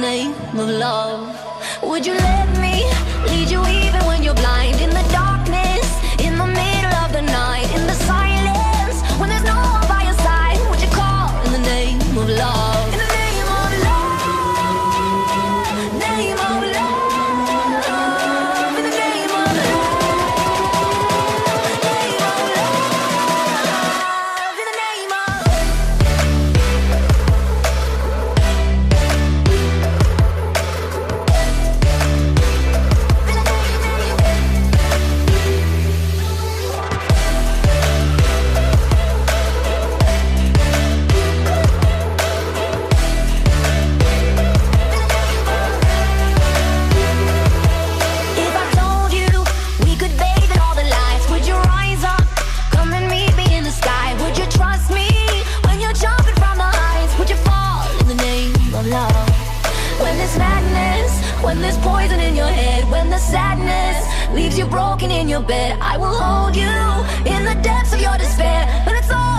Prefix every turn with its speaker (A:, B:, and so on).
A: name of love. Would you let me lead you even when you're blind? In the darkness, in the middle of the night, in the silence, when there's no one by your side, would you call in the name of love? In the name of love, name of love, in the name of love, name of love, in the name of If I told you we could bathe in all the lights, would you rise up, come and meet me in the sky? Would you trust me when you're jumping from the heights? Would you fall in the name of love? When there's madness, when there's poison in your head, when the sadness leaves you broken in your bed, I will hold you in the depths of your despair. When it's all